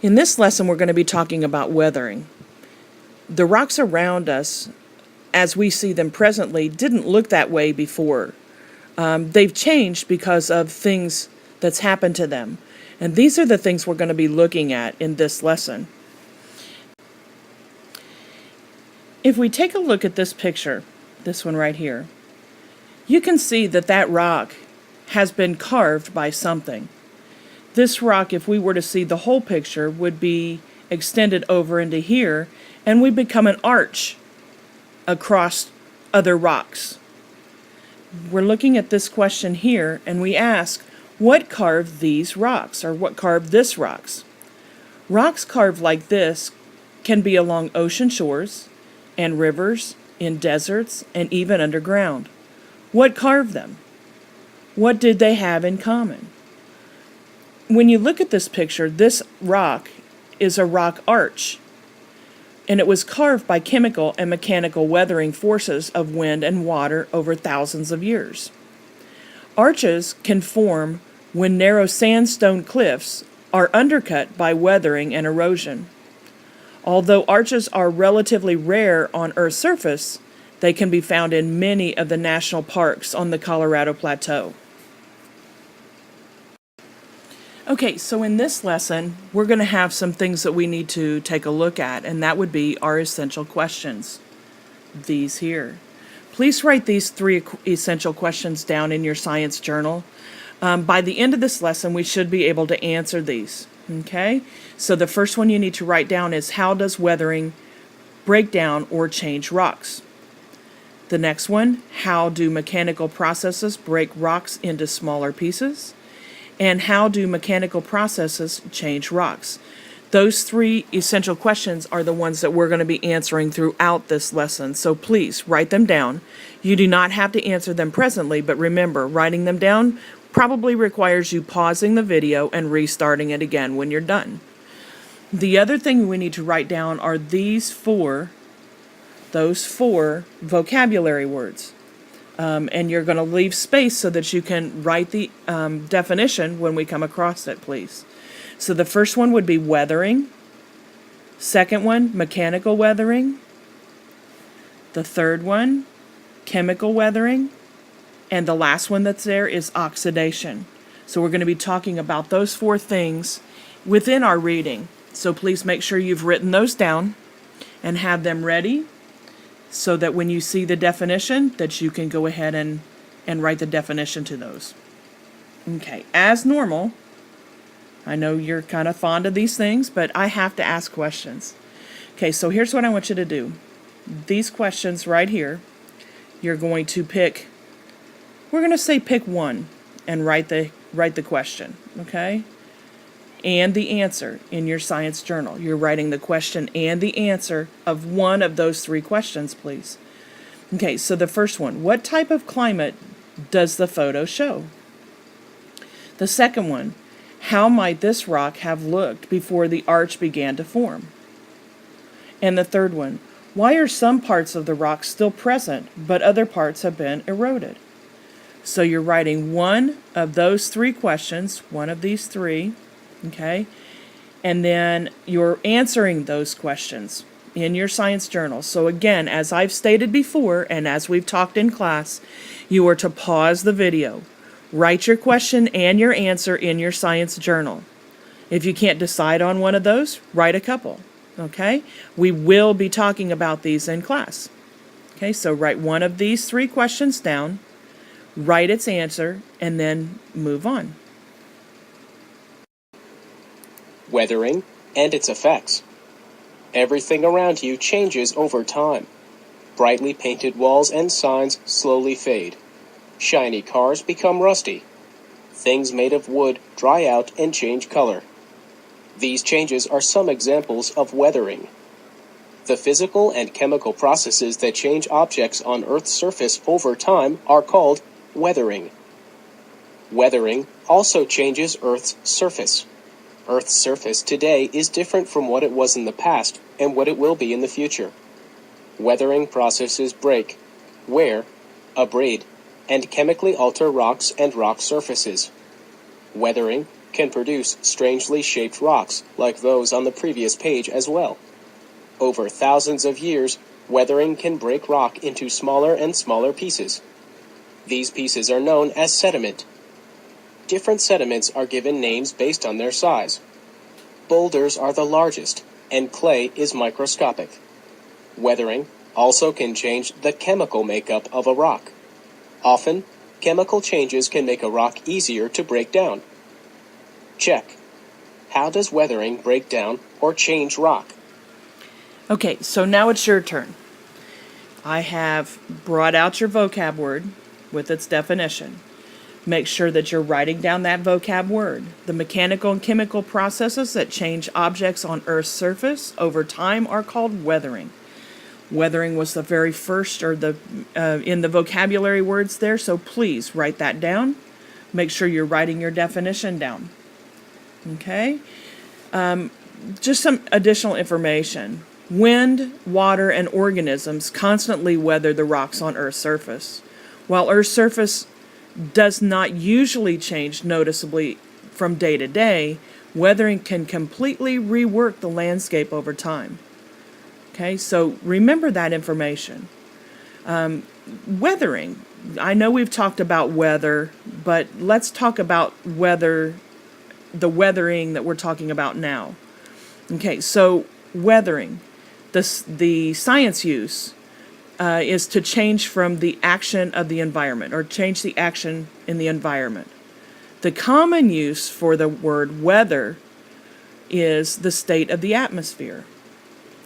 In this lesson, we're going to be talking about weathering. The rocks around us, as we see them presently, didn't look that way before. They've changed because of things that's happened to them. And these are the things we're going to be looking at in this lesson. If we take a look at this picture, this one right here, you can see that that rock has been carved by something. This rock, if we were to see the whole picture, would be extended over into here, and we become an arch across other rocks. We're looking at this question here, and we ask, what carved these rocks, or what carved this rocks? Rocks carved like this can be along ocean shores and rivers, in deserts, and even underground. What carved them? What did they have in common? When you look at this picture, this rock is a rock arch, and it was carved by chemical and mechanical weathering forces of wind and water over thousands of years. Arches can form when narrow sandstone cliffs are undercut by weathering and erosion. Although arches are relatively rare on Earth's surface, they can be found in many of the national parks on the Colorado Plateau. Okay, so in this lesson, we're going to have some things that we need to take a look at, and that would be our essential questions. These here. Please write these 3 essential questions down in your science journal. By the end of this lesson, we should be able to answer these. Okay? So the first one you need to write down is, how does weathering break down or change rocks? The next one, how do mechanical processes break rocks into smaller pieces? And how do mechanical processes change rocks? Those 3 essential questions are the ones that we're going to be answering throughout this lesson. So please write them down. You do not have to answer them presently, but remember, writing them down probably requires you pausing the video and restarting it again when you're done. The other thing we need to write down are those 4 vocabulary words. And you're going to leave space so that you can write the definition when we come across it, please. So the first one would be weathering. Second one, mechanical weathering. The third one, chemical weathering. And the last one that's there is oxidation. So we're going to be talking about those 4 things within our reading. So please make sure you've written those down and have them ready, so that when you see the definition, that you can go ahead and write the definition to those. Okay, as normal, I know you're kind of fond of these things, but I have to ask questions. Okay, so here's what I want you to do. These questions right here, you're going to pick, we're going to say pick one and write the question, okay? And the answer in your science journal. You're writing the question and the answer of one of those 3 questions, please. Okay, so the first one, what type of climate does the photo show? The second one, how might this rock have looked before the arch began to form? And the third one, why are some parts of the rock still present, but other parts have been eroded? So you're writing one of those 3 questions, one of these 3, okay? And then you're answering those questions in your science journal. So again, as I've stated before, and as we've talked in class, you are to pause the video. Write your question and your answer in your science journal. If you can't decide on one of those, write a couple, okay? We will be talking about these in class. Okay, so write one of these 3 questions down, write its answer, and then move on. Weathering and its effects. Everything around you changes over time. Brightly painted walls and signs slowly fade. Shiny cars become rusty. Things made of wood dry out and change color. These changes are some examples of weathering. The physical and chemical processes that change objects on Earth's surface over time are called weathering. Weathering also changes Earth's surface. Earth's surface today is different from what it was in the past and what it will be in the future. Weathering processes break, wear, abrade, and chemically alter rocks and rock surfaces. Weathering can produce strangely shaped rocks like those on the previous page as well. Over thousands of years, weathering can break rock into smaller and smaller pieces. These pieces are known as sediment. Different sediments are given names based on their size. Boulders are the largest, and clay is microscopic. Weathering also can change the chemical makeup of a rock. Often, chemical changes can make a rock easier to break down. Check. How does weathering break down or change rock? Okay, so now it's your turn. I have brought out your vocab word with its definition. Make sure that you're writing down that vocab word. The mechanical and chemical processes that change objects on Earth's surface over time are called weathering. Weathering was the very first, or in the vocabulary words there, so please write that down. Make sure you're writing your definition down. Okay? Just some additional information. Wind, water, and organisms constantly weather the rocks on Earth's surface. While Earth's surface does not usually change noticeably from day to day, weathering can completely rework the landscape over time. Okay, so remember that information. Weathering. I know we've talked about weather, but let's talk about the weathering that we're talking about now. Okay, so weathering. The science use is to change from the action of the environment, or change the action in the environment. The common use for the word weather is the state of the atmosphere.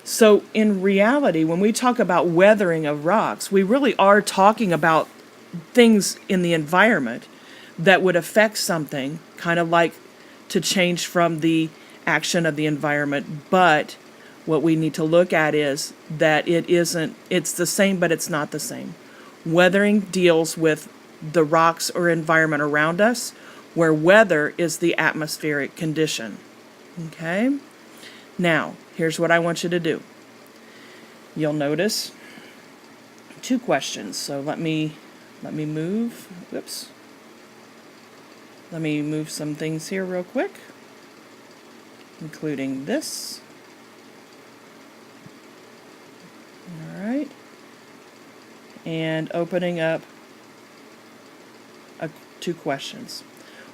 So in reality, when we talk about weathering of rocks, we really are talking about things in the environment that would affect something, kind of like to change from the action of the environment. But what we need to look at is that it's the same, but it's not the same. Weathering deals with the rocks or environment around us, where weather is the atmospheric condition. Okay? Now, here's what I want you to do. You'll notice 2 questions. So let me move. Whoops. Let me move some things here real quick, including this. All right. And opening up 2 questions.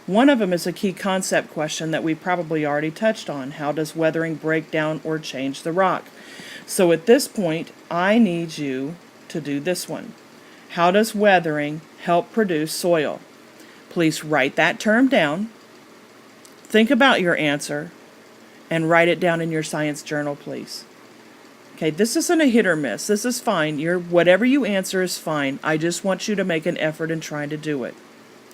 One of them is a key concept question that we probably already touched on. How does weathering break down or change the rock? So at this point, I need you to do this one. How does weathering help produce soil? Please write that term down. Think about your answer and write it down in your science journal, please. Okay, this isn't a hit or miss. This is fine. Whatever you answer is fine. I just want you to make an effort in trying to do it.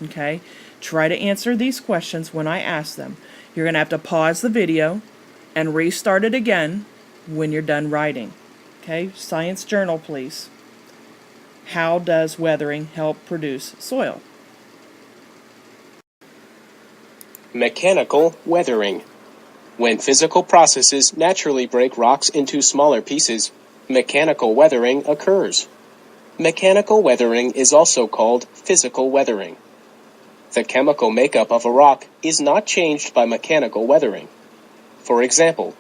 Okay? Try to answer these questions when I ask them. You're going to have to pause the video and restart it again when you're done writing. Okay? Science journal, please. How does weathering help produce soil? Mechanical weathering. When physical processes naturally break rocks into smaller pieces, mechanical weathering occurs. Mechanical weathering is also called physical weathering. The chemical makeup of a rock is not changed by mechanical weathering. For example,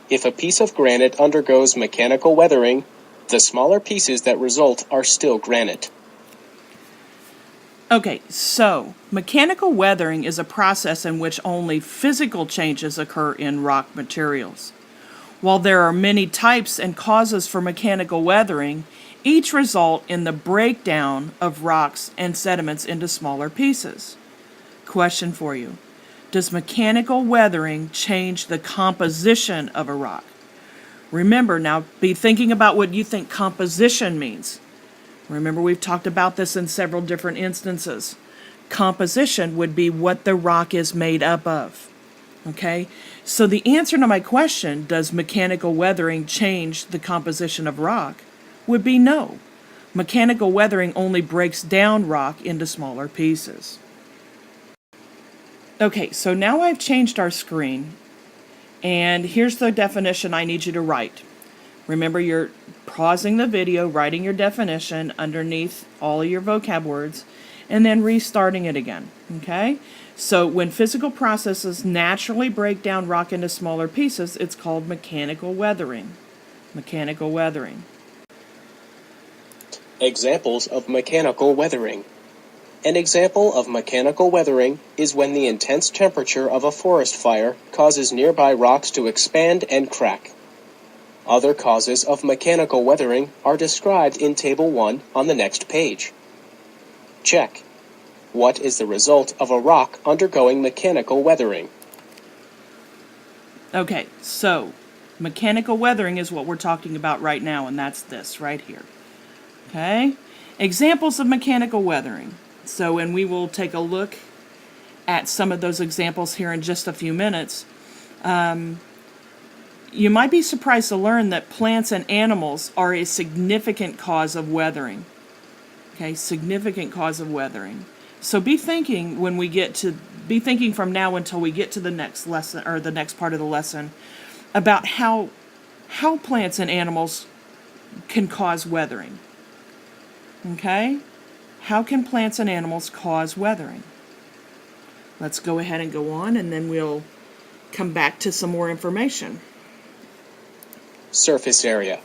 if a piece of granite undergoes mechanical weathering, the smaller pieces that result are still granite. Okay, so mechanical weathering is a process in which only physical changes occur in rock materials. While there are many types and causes for mechanical weathering, each result in the breakdown of rocks and sediments into smaller pieces. Question for you. Does mechanical weathering change the composition of a rock? Remember, now be thinking about what you think composition means. Remember, we've talked about this in several different instances. Composition would be what the rock is made up of. Okay? So the answer to my question, does mechanical weathering change the composition of rock, would be no. Mechanical weathering only breaks down rock into smaller pieces. Okay, so now I've changed our screen, and here's the definition I need you to write. Remember, you're pausing the video, writing your definition underneath all of your vocab words, and then restarting it again, okay? So when physical processes naturally break down rock into smaller pieces, it's called mechanical weathering. Mechanical weathering. Examples of mechanical weathering. An example of mechanical weathering is when the intense temperature of a forest fire causes nearby rocks to expand and crack. Other causes of mechanical weathering are described in Table 1 on the next page. Check. What is the result of a rock undergoing mechanical weathering? Okay, so mechanical weathering is what we're talking about right now, and that's this right here. Okay? Examples of mechanical weathering. So, and we will take a look at some of those examples here in just a few minutes. You might be surprised to learn that plants and animals are a significant cause of weathering. Okay, significant cause of weathering. So be thinking from now until we get to the next lesson, or the next part of the lesson, about how plants and animals can cause weathering. Okay? How can plants and animals cause weathering? Let's go ahead and go on, and then we'll come back to some more information. Surface area.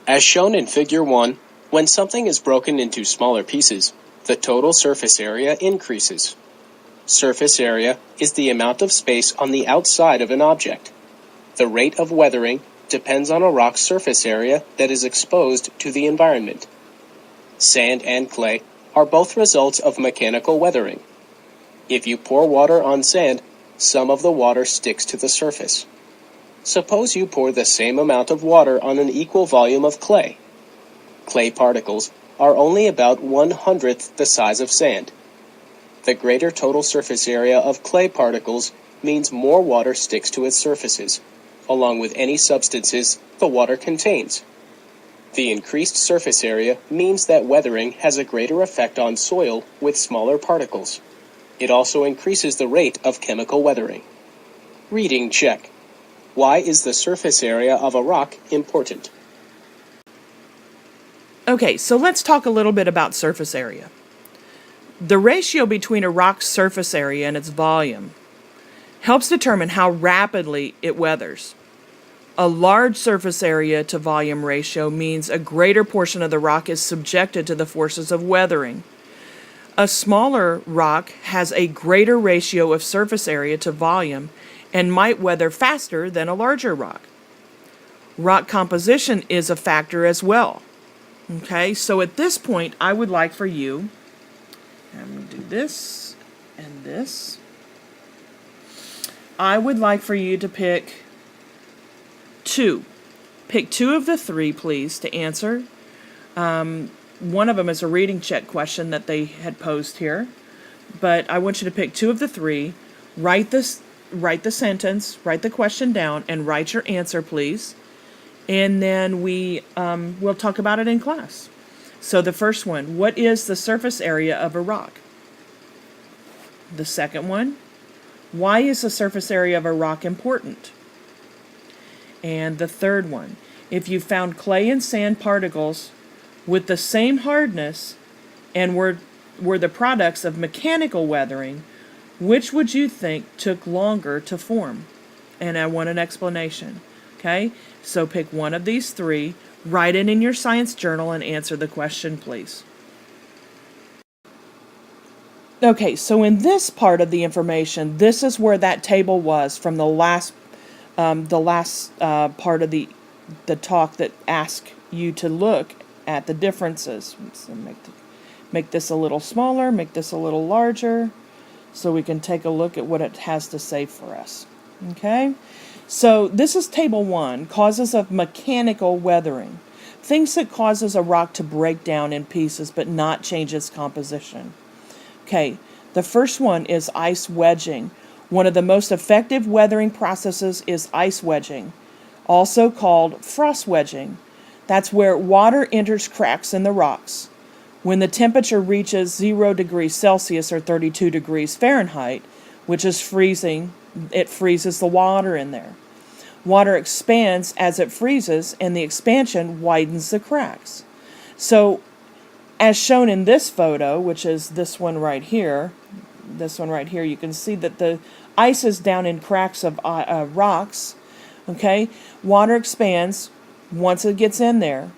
As shown in Figure 1, when something is broken into smaller pieces, the total surface area increases. Surface area is the amount of space on the outside of an object. The rate of weathering depends on a rock's surface area that is exposed to the environment. Sand and clay are both results of mechanical weathering. If you pour water on sand, some of the water sticks to the surface. Suppose you pour the same amount of water on an equal volume of clay. Clay particles are only about 1/100th the size of sand. The greater total surface area of clay particles means more water sticks to its surfaces, along with any substances the water contains. The increased surface area means that weathering has a greater effect on soil with smaller particles. It also increases the rate of chemical weathering. Reading check. Why is the surface area of a rock important? Okay, so let's talk a little bit about surface area. The ratio between a rock's surface area and its volume helps determine how rapidly it weathers. A large surface area to volume ratio means a greater portion of the rock is subjected to the forces of weathering. A smaller rock has a greater ratio of surface area to volume and might weather faster than a larger rock. Rock composition is a factor as well. Okay, so at this point, I would like for you, I'm going to do this and this. I would like for you to pick two. Pick two of the three, please, to answer. One of them is a reading check question that they had posed here. But I want you to pick two of the three, write the sentence, write the question down, and write your answer, please. And then we'll talk about it in class. So the first one, what is the surface area of a rock? The second one, why is the surface area of a rock important? And the third one, if you found clay and sand particles with the same hardness and were the products of mechanical weathering, which would you think took longer to form? And I want an explanation. Okay, so pick one of these three, write it in your science journal, and answer the question, please. Okay, so in this part of the information, this is where that table was from the last part of the talk that asked you to look at the differences. So make this a little smaller, make this a little larger, so we can take a look at what it has to say for us. Okay? So this is table 1, causes of mechanical weathering. Things that causes a rock to break down in pieces but not change its composition. Okay, the first one is ice wedging. One of the most effective weathering processes is ice wedging, also called frost wedging. That's where water enters cracks in the rocks. When the temperature reaches 0 degrees Celsius or 32 degrees Fahrenheit, which is freezing, it freezes the water in there. Water expands as it freezes, and the expansion widens the cracks. So, as shown in this photo, which is this one right here, this one right here, you can see that the ice is down in cracks of rocks. Okay, water expands once it gets in there,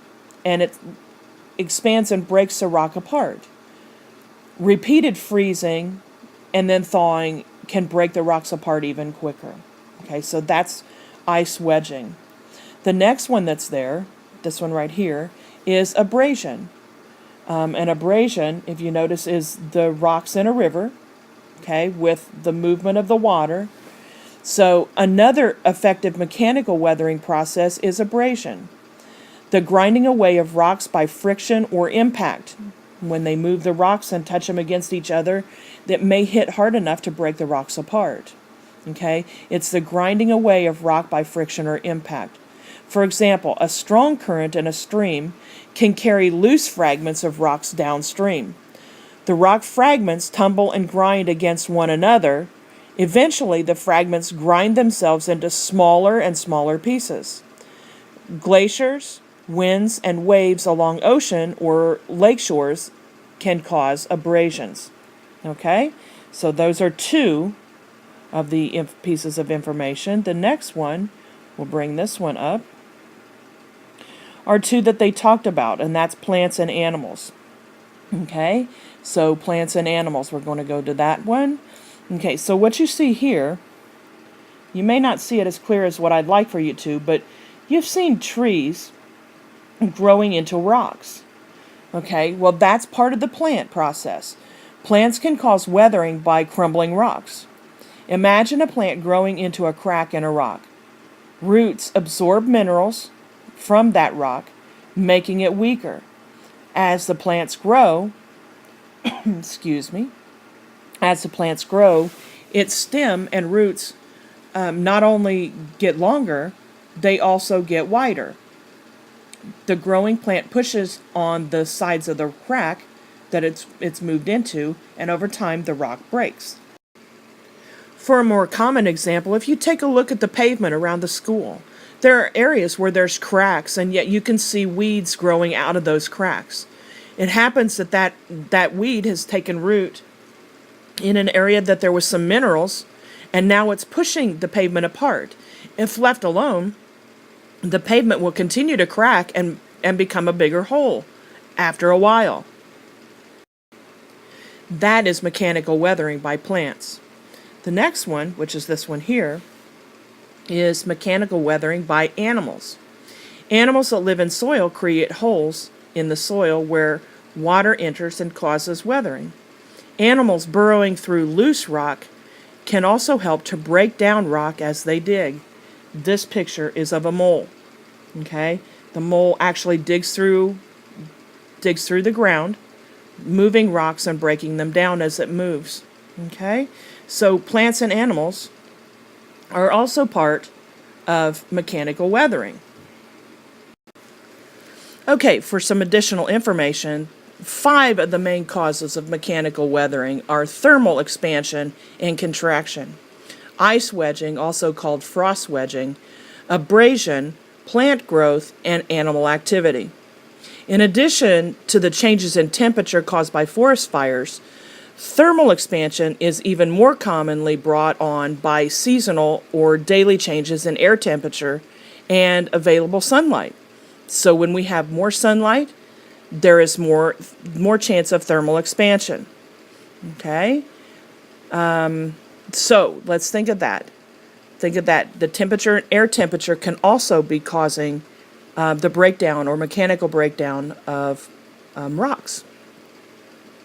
and it expands and breaks the rock apart. Repeated freezing and then thawing can break the rocks apart even quicker. Okay, so that's ice wedging. The next one that's there, this one right here, is abrasion. An abrasion, if you notice, is the rocks in a river, okay, with the movement of the water. So another effective mechanical weathering process is abrasion. The grinding away of rocks by friction or impact. When they move the rocks and touch them against each other, that may hit hard enough to break the rocks apart. Okay? It's the grinding away of rock by friction or impact. For example, a strong current in a stream can carry loose fragments of rocks downstream. The rock fragments tumble and grind against one another. Eventually, the fragments grind themselves into smaller and smaller pieces. Glaciers, winds, and waves along ocean or lake shores can cause abrasions. Okay? So those are two of the pieces of information. The next one, we'll bring this one up, are two that they talked about, and that's plants and animals. Okay? So plants and animals, we're going to go to that one. Okay, so what you see here, you may not see it as clear as what I'd like for you to, but you've seen trees growing into rocks. Okay, well, that's part of the plant process. Plants can cause weathering by crumbling rocks. Imagine a plant growing into a crack in a rock. Roots absorb minerals from that rock, making it weaker. As the plants grow, as the plants grow, its stem and roots not only get longer, they also get wider. The growing plant pushes on the sides of the crack that it's moved into, and over time the rock breaks. For a more common example, if you take a look at the pavement around the school, there are areas where there's cracks, and yet you can see weeds growing out of those cracks. It happens that weed has taken root in an area that there was some minerals, and now it's pushing the pavement apart. If left alone, the pavement will continue to crack and become a bigger hole after a while. That is mechanical weathering by plants. The next one, which is this one here, is mechanical weathering by animals. Animals that live in soil create holes in the soil where water enters and causes weathering. Animals burrowing through loose rock can also help to break down rock as they dig. This picture is of a mole. Okay? The mole actually digs through the ground, moving rocks and breaking them down as it moves. Okay? So plants and animals are also part of mechanical weathering. Okay, for some additional information, 5 of the main causes of mechanical weathering are thermal expansion and contraction, ice wedging, also called frost wedging, abrasion, plant growth, and animal activity. In addition to the changes in temperature caused by forest fires, thermal expansion is even more commonly brought on by seasonal or daily changes in air temperature and available sunlight. So when we have more sunlight, there is more chance of thermal expansion. Okay? So let's think of that. Think of that. The temperature, air temperature, can also be causing the breakdown or mechanical breakdown of rocks.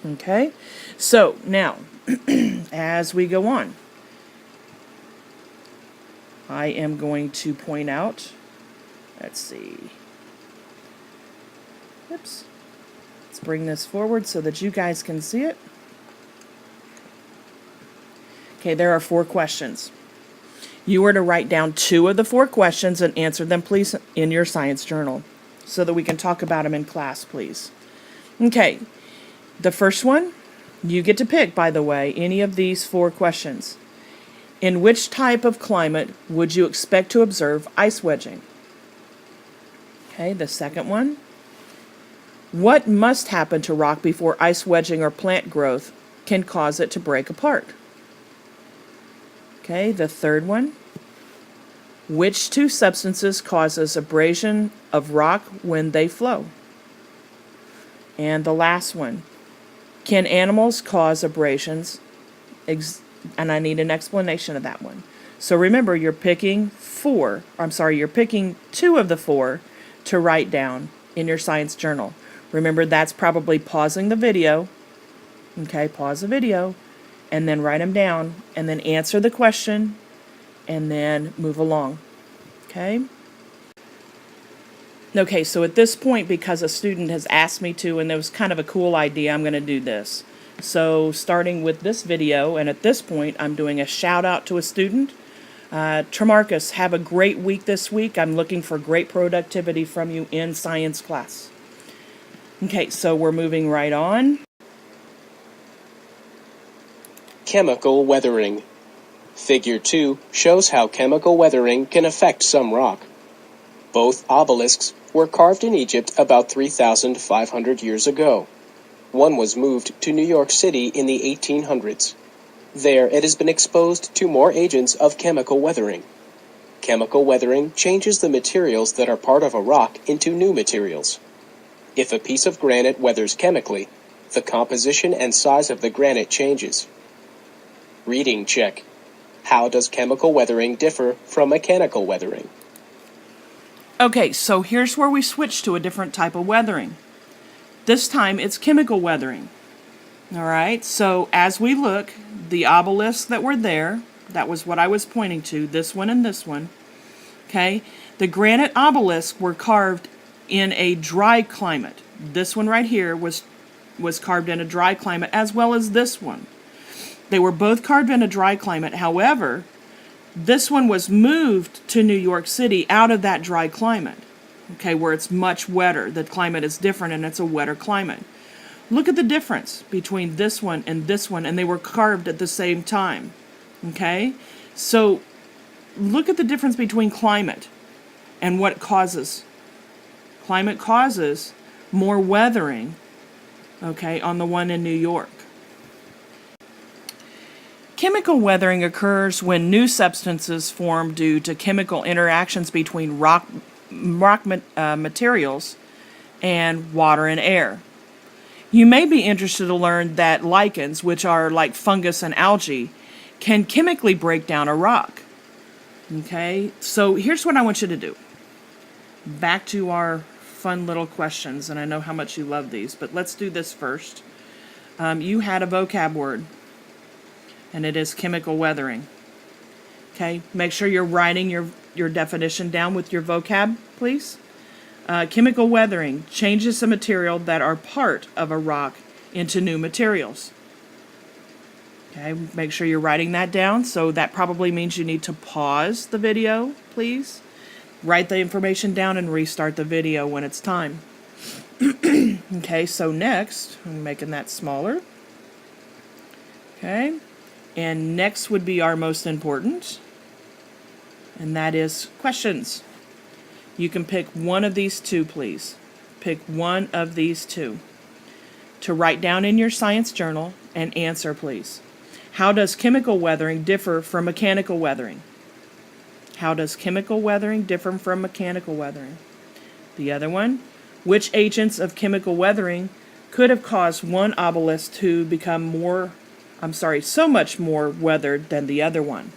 Okay? So now, as we go on, I am going to point out, let's see. Oops. Let's bring this forward so that you guys can see it. Okay, there are 4 questions. You are to write down 2 of the 4 questions and answer them, please, in your science journal so that we can talk about them in class, please. Okay, the first one, you get to pick, by the way, any of these 4 questions. In which type of climate would you expect to observe ice wedging? Okay, the second one, what must happen to rock before ice wedging or plant growth can cause it to break apart? Okay, the third one. Which two substances causes abrasion of rock when they flow? And the last one. Can animals cause abrasions? And I need an explanation of that one. So remember, you're picking you're picking two of the four to write down in your science journal. Remember, that's probably pausing the video. Okay, pause the video, and then write them down, and then answer the question, and then move along. Okay? Okay, so at this point, because a student has asked me to, and it was kind of a cool idea, I'm going to do this. So starting with this video, and at this point, I'm doing a shout out to a student. Tremarcus, have a great week this week. I'm looking for great productivity from you in science class. Okay, so we're moving right on. Chemical weathering. Figure 2 shows how chemical weathering can affect some rock. Both obelisks were carved in Egypt about 3,500 years ago. One was moved to New York City in the 1800s. There it has been exposed to more agents of chemical weathering. Chemical weathering changes the materials that are part of a rock into new materials. If a piece of granite weathers chemically, the composition and size of the granite changes. Reading check. How does chemical weathering differ from mechanical weathering? Okay, so here's where we switch to a different type of weathering. This time it's chemical weathering. All right, so as we look, the obelisks that were there, that was what I was pointing to, this one and this one. Okay, the granite obelisks were carved in a dry climate. This one right here was carved in a dry climate, as well as this one. They were both carved in a dry climate. However, this one was moved to New York City out of that dry climate, okay, where it's much wetter. The climate is different and it's a wetter climate. Look at the difference between this one, and they were carved at the same time, okay? So look at the difference between climate and what it causes. Climate causes more weathering, okay, on the one in New York. Chemical weathering occurs when new substances form due to chemical interactions between rock materials and water and air. You may be interested to learn that lichens, which are like fungus and algae, can chemically break down a rock. Okay, so here's what I want you to do. Back to our fun little questions, and I know how much you love these, but let's do this first. You had a vocab word, and it is chemical weathering. Okay, make sure you're writing your definition down with your vocab, please. Chemical weathering changes the material that are part of a rock into new materials. Okay, make sure you're writing that down. So that probably means you need to pause the video, please. Write the information down and restart the video when it's time. Okay, so next, I'm making that smaller. Okay, and next would be our most important, and that is questions. You can pick one of these two, please. Pick one of these two to write down in your science journal and answer, please. How does chemical weathering differ from mechanical weathering? How does chemical weathering differ from mechanical weathering? The other one, which agents of chemical weathering could have caused one obelisk to become so much more weathered than the other one?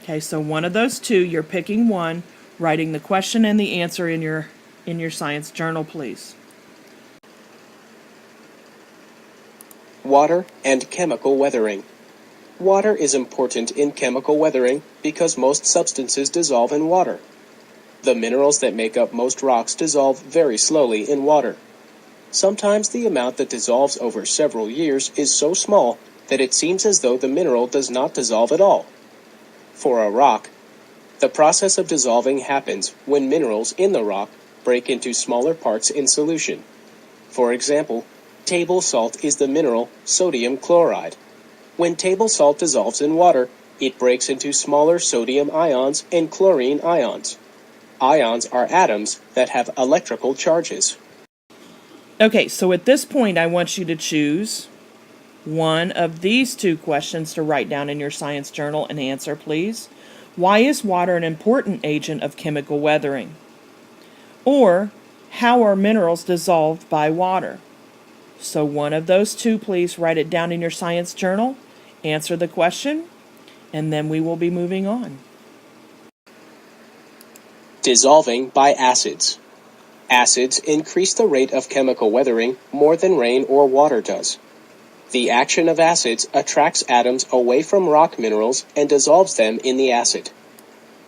Okay, so one of those two, you're picking one, writing the question and the answer in your science journal, please. Water and chemical weathering. Water is important in chemical weathering because most substances dissolve in water. The minerals that make up most rocks dissolve very slowly in water. Sometimes the amount that dissolves over several years is so small that it seems as though the mineral does not dissolve at all. For a rock, the process of dissolving happens when minerals in the rock break into smaller parts in solution. For example, table salt is the mineral sodium chloride. When table salt dissolves in water, it breaks into smaller sodium ions and chlorine ions. Ions are atoms that have electrical charges. Okay, so at this point I want you to choose one of these two questions to write down in your science journal and answer, please. Why is water an important agent of chemical weathering? Or, how are minerals dissolved by water? So one of those two, please write it down in your science journal, answer the question, and then we will be moving on. Dissolving by acids. Acids increase the rate of chemical weathering more than rain or water does. The action of acids attracts atoms away from rock minerals and dissolves them in the acid.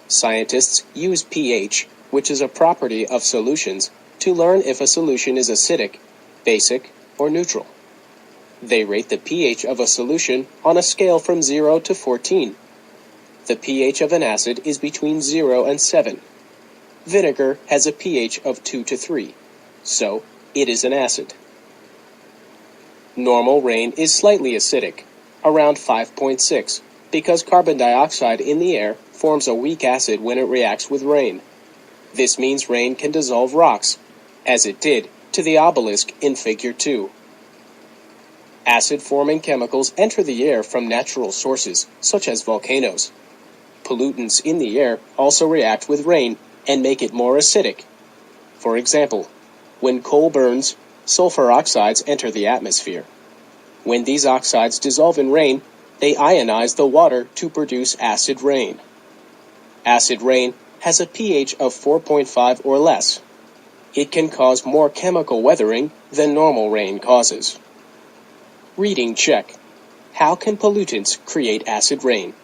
Scientists use pH, which is a property of solutions, to learn if a solution is acidic, basic, or neutral. They rate the pH of a solution on a scale from 0 to 14. The pH of an acid is between 0 and 7. Vinegar has a pH of 2 to 3, so it is an acid. Normal rain is slightly acidic, around 5.6, because carbon dioxide in the air forms a weak acid when it reacts with rain. This means rain can dissolve rocks, as it did to the obelisk in Figure 2. Acid-forming chemicals enter the air from natural sources, such as volcanoes. Pollutants in the air also react with rain and make it more acidic. For example, when coal burns, sulfur oxides enter the atmosphere. When these oxides dissolve in rain, they ionize the water to produce acid rain. Acid rain has a pH of 4.5 or less. It can cause more chemical weathering than normal rain causes. Reading check. How can pollutants create acid rain?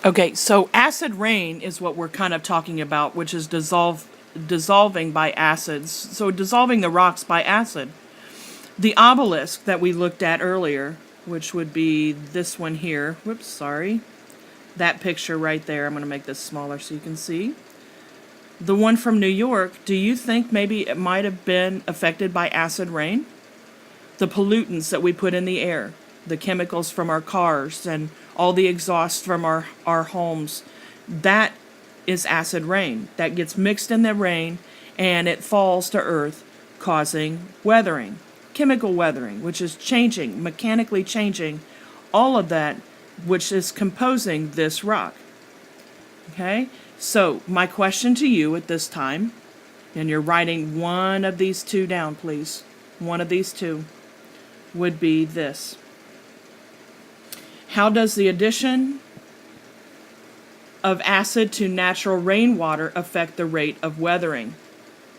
Okay, so acid rain is what we're kind of talking about, which is dissolving by acids. So dissolving the rocks by acid. The obelisk that we looked at earlier, which would be this one here. Whoops, sorry. That picture right there. I'm going to make this smaller so you can see. The one from New York, do you think maybe it might have been affected by acid rain? The pollutants that we put in the air, the chemicals from our cars and all the exhaust from our homes, that is acid rain. That gets mixed in the rain and it falls to earth, causing weathering, chemical weathering, which is changing, mechanically changing all of that, which is composing this rock. Okay? So my question to you at this time, and you're writing one of these two down, please. One of these two would be this. How does the addition of acid to natural rainwater affect the rate of weathering?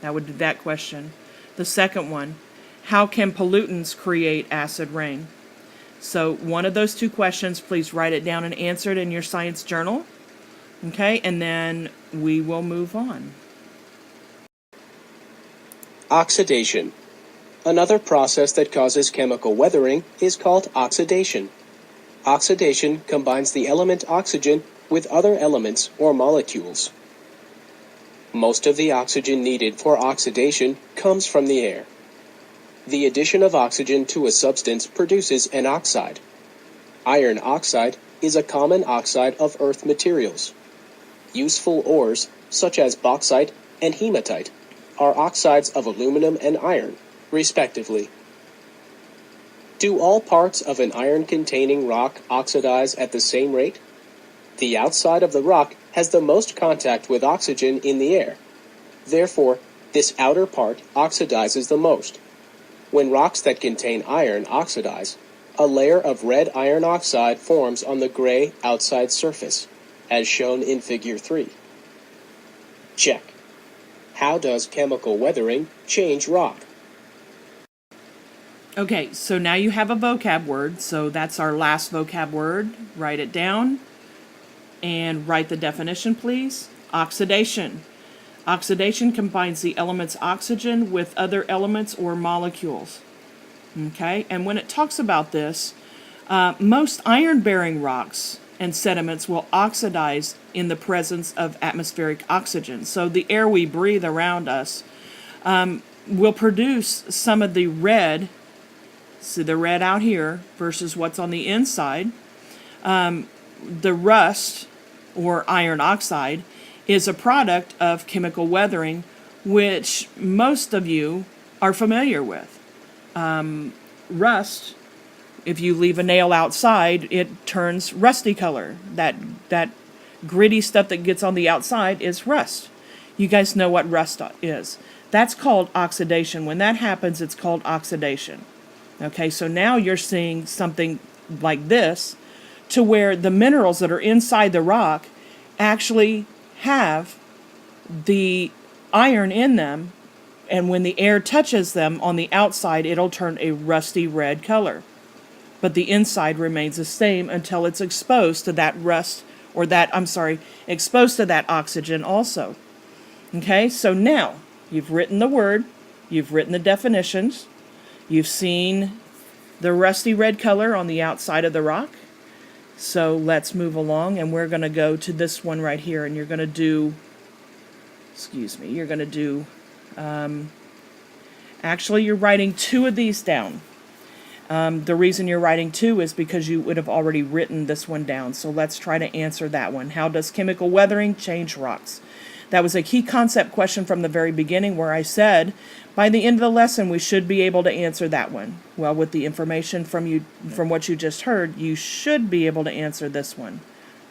That would be that question. The second one, how can pollutants create acid rain? So one of those two questions, please write it down and answer it in your science journal. Okay, and then we will move on. Oxidation. Another process that causes chemical weathering is called oxidation. Oxidation combines the element oxygen with other elements or molecules. Most of the oxygen needed for oxidation comes from the air. The addition of oxygen to a substance produces an oxide. Iron oxide is a common oxide of earth materials. Useful ores, such as bauxite and hematite, are oxides of aluminum and iron, respectively. Do all parts of an iron-containing rock oxidize at the same rate? The outside of the rock has the most contact with oxygen in the air. Therefore, this outer part oxidizes the most. When rocks that contain iron oxidize, a layer of red iron oxide forms on the gray outside surface, as shown in Figure 3. Check. How does chemical weathering change rock? Okay, so now you have a vocab word, so that's our last vocab word. Write it down and write the definition, please. Oxidation. Oxidation combines the elements oxygen with other elements or molecules. Okay, and when it talks about this, most iron-bearing rocks and sediments will oxidize in the presence of atmospheric oxygen. So the air we breathe around us will produce some of the red. See the red out here versus what's on the inside. The rust, or iron oxide, is a product of chemical weathering, which most of you are familiar with. Rust If you leave a nail outside, it turns rusty color. That gritty stuff that gets on the outside is rust. You guys know what rust is. That's called oxidation. When that happens, it's called oxidation. Okay, so now you're seeing something like this, to where the minerals that are inside the rock actually have the iron in them, and when the air touches them on the outside, it'll turn a rusty red color. But the inside remains the same until it's exposed to that rust, or exposed to that oxygen also. Okay, so now you've written the word, you've written the definitions, you've seen the rusty red color on the outside of the rock. So let's move along, and we're going to go to this one right here, and you're going to do, actually you're writing 2 of these down. The reason you're writing 2 is because you would have already written this one down. So let's try to answer that one. How does chemical weathering change rocks? That was a key concept question from the very beginning, where I said by the end of the lesson we should be able to answer that one. Well, with the information from what you just heard, you should be able to answer this one.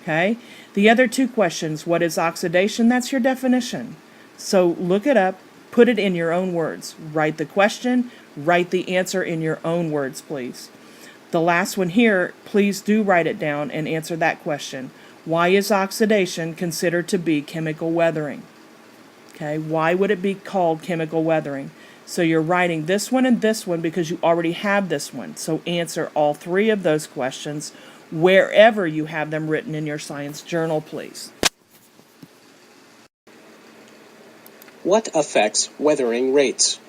Okay? The other 2 questions, what is oxidation? That's your definition. So look it up, put it in your own words. Write the question, write the answer in your own words, please. The last one here, please do write it down and answer that question. Why is oxidation considered to be chemical weathering? Okay, why would it be called chemical weathering? So you're writing this one and this one because you already have this one. So answer all 3 of those questions wherever you have them written in your science journal, please. What affects weathering rates?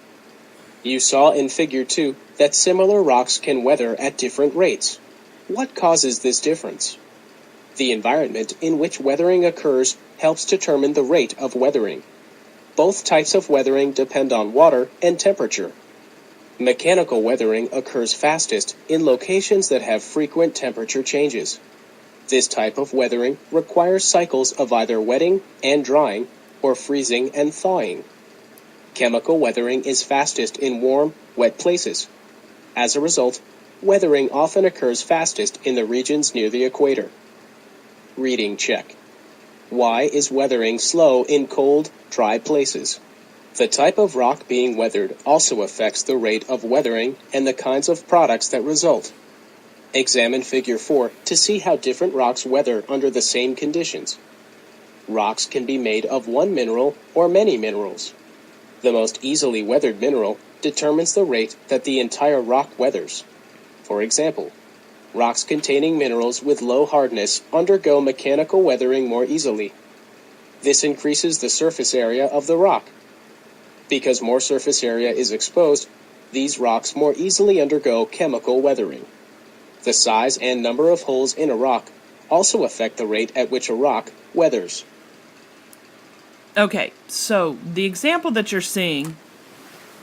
You saw in Figure 2 that similar rocks can weather at different rates. What causes this difference? The environment in which weathering occurs helps determine the rate of weathering. Both types of weathering depend on water and temperature. Mechanical weathering occurs fastest in locations that have frequent temperature changes. This type of weathering requires cycles of either wetting and drying, or freezing and thawing. Chemical weathering is fastest in warm, wet places. As a result, weathering often occurs fastest in the regions near the equator. Reading check. Why is weathering slow in cold, dry places? The type of rock being weathered also affects the rate of weathering and the kinds of products that result. Examine Figure 4 to see how different rocks weather under the same conditions. Rocks can be made of one mineral or many minerals. The most easily weathered mineral determines the rate that the entire rock weathers. For example, rocks containing minerals with low hardness undergo mechanical weathering more easily. This increases the surface area of the rock. Because more surface area is exposed, these rocks more easily undergo chemical weathering. The size and number of holes in a rock also affect the rate at which a rock weathers. Okay, so the example that you're seeing,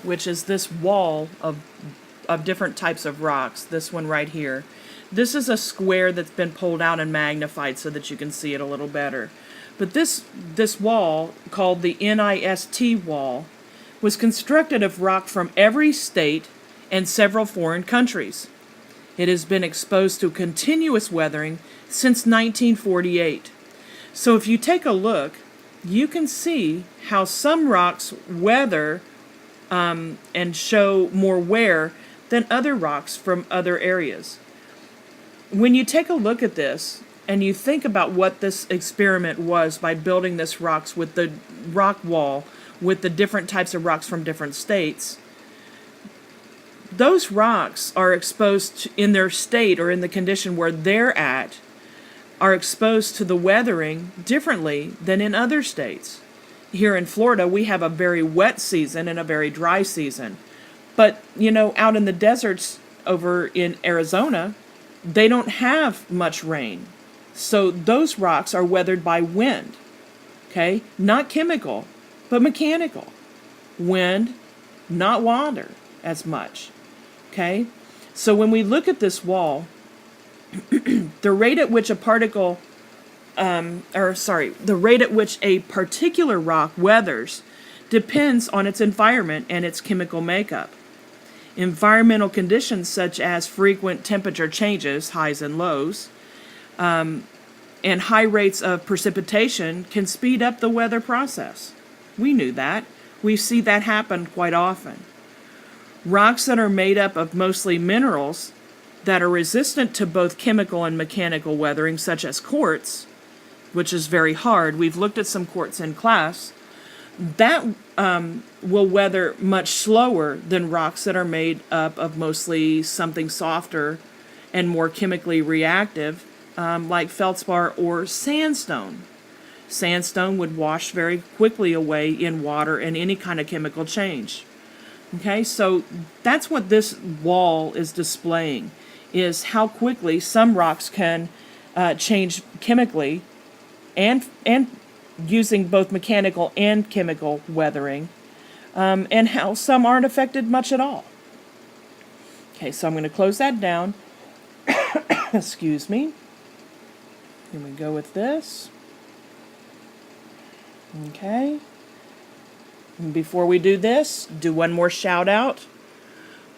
which is this wall of different types of rocks, this one right here, this is a square that's been pulled out and magnified so that you can see it a little better. But this wall, called the NIST wall, was constructed of rock from every state and several foreign countries. It has been exposed to continuous weathering since 1948. So if you take a look, you can see how some rocks weather and show more wear than other rocks from other areas. When you take a look at this and you think about what this experiment was by building this rocks with the rock wall with the different types of rocks from different states, those rocks are exposed in their state or in the condition where they're at, are exposed to the weathering differently than in other states. Here in Florida, we have a very wet season and a very dry season. But, out in the deserts over in Arizona, they don't have much rain. So those rocks are weathered by wind. Okay? Not chemical, but mechanical. Wind, not water as much. Okay? So when we look at this wall, the rate at which a particular rock weathers depends on its environment and its chemical makeup. Environmental conditions such as frequent temperature changes, highs and lows, and high rates of precipitation can speed up the weather process. We knew that. We see that happen quite often. Rocks that are made up of mostly minerals that are resistant to both chemical and mechanical weathering, such as quartz, which is very hard. We've looked at some quartz in class. That will weather much slower than rocks that are made up of mostly something softer and more chemically reactive, like feldspar or sandstone. Sandstone would wash very quickly away in water and any kind of chemical change. Okay, so that's what this wall is displaying, is how quickly some rocks can change chemically and using both mechanical and chemical weathering, and how some aren't affected much at all. Okay, so I'm going to close that down. Excuse me. Here we go with this. Okay. And before we do this, do one more shout out.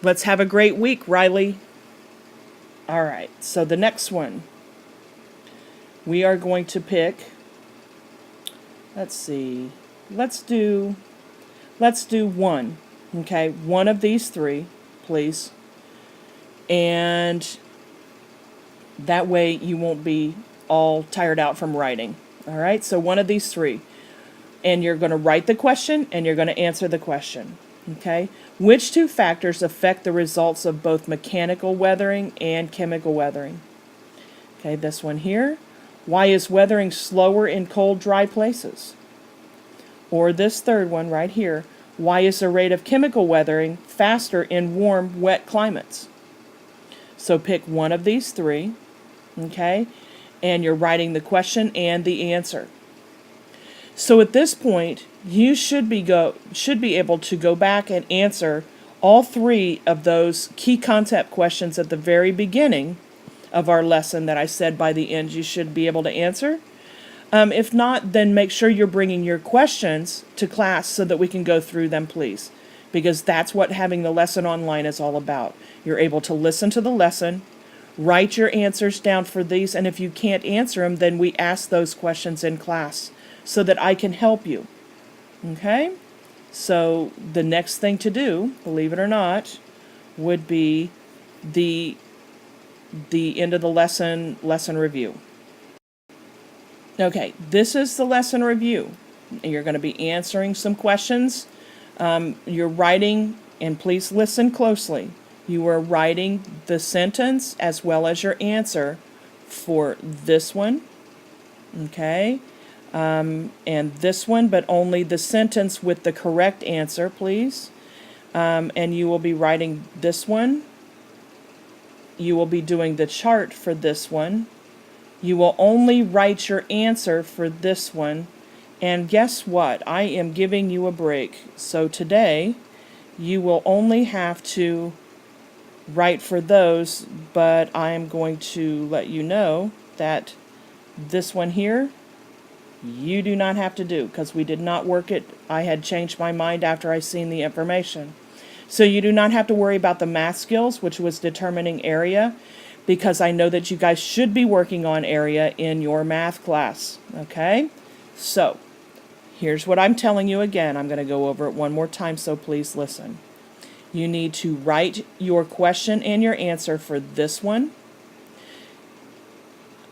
Let's have a great week, Riley. All right, so the next one, we are going to pick, let's see, let's do one, okay, one of these three, please. And that way you won't be all tired out from writing. All right, so one of these three. And you're going to write the question and you're going to answer the question. Okay? Which two factors affect the results of both mechanical weathering and chemical weathering? Okay, this one here. Why is weathering slower in cold, dry places? Or this third one right here. Why is the rate of chemical weathering faster in warm, wet climates? So pick one of these three. Okay? And you're writing the question and the answer. So at this point, you should be able to go back and answer all three of those key concept questions at the very beginning of our lesson that I said by the end you should be able to answer. If not, then make sure you're bringing your questions to class so that we can go through them, please. Because that's what having the lesson online is all about. You're able to listen to the lesson, write your answers down for these, and if you can't answer them, then we ask those questions in class so that I can help you. Okay? So the next thing to do, believe it or not, would be the end of the lesson review. Okay, this is the lesson review. You're going to be answering some questions. You're writing, and please listen closely. You are writing the sentence as well as your answer for this one. Okay? And this one, but only the sentence with the correct answer, please. And you will be writing this one. You will be doing the chart for this one. You will only write your answer for this one. And guess what? I am giving you a break. So today, you will only have to write for those, but I am going to let you know that this one here, you do not have to do, because we did not work it. I had changed my mind after I seen the information. So you do not have to worry about the math skills, which was determining area, because I know that you guys should be working on area in your math class. Okay? So, here's what I'm telling you again. I'm going to go over it one more time, so please listen. You need to write your question and your answer for this one.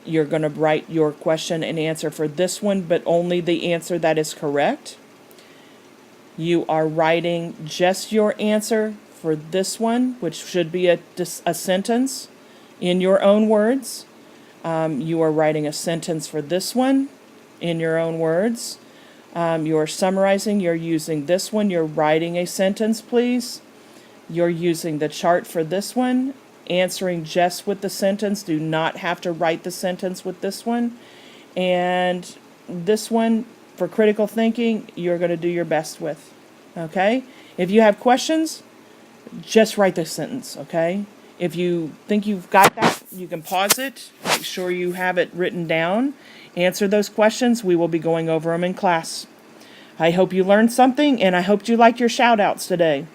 You're going to write your question and answer for this one, but only the answer that is correct. You are writing just your answer for this one, which should be a sentence in your own words. You are writing a sentence for this one in your own words. You're summarizing. You're using this one. You're writing a sentence, please. You're using the chart for this one. Answering just with the sentence. Do not have to write the sentence with this one. And this one, for critical thinking, you're going to do your best with. Okay? If you have questions, just write the sentence, okay? If you think you've got that, you can pause it. Make sure you have it written down. Answer those questions. We will be going over them in class. I hope you learned something, and I hope you like your shout-outs today.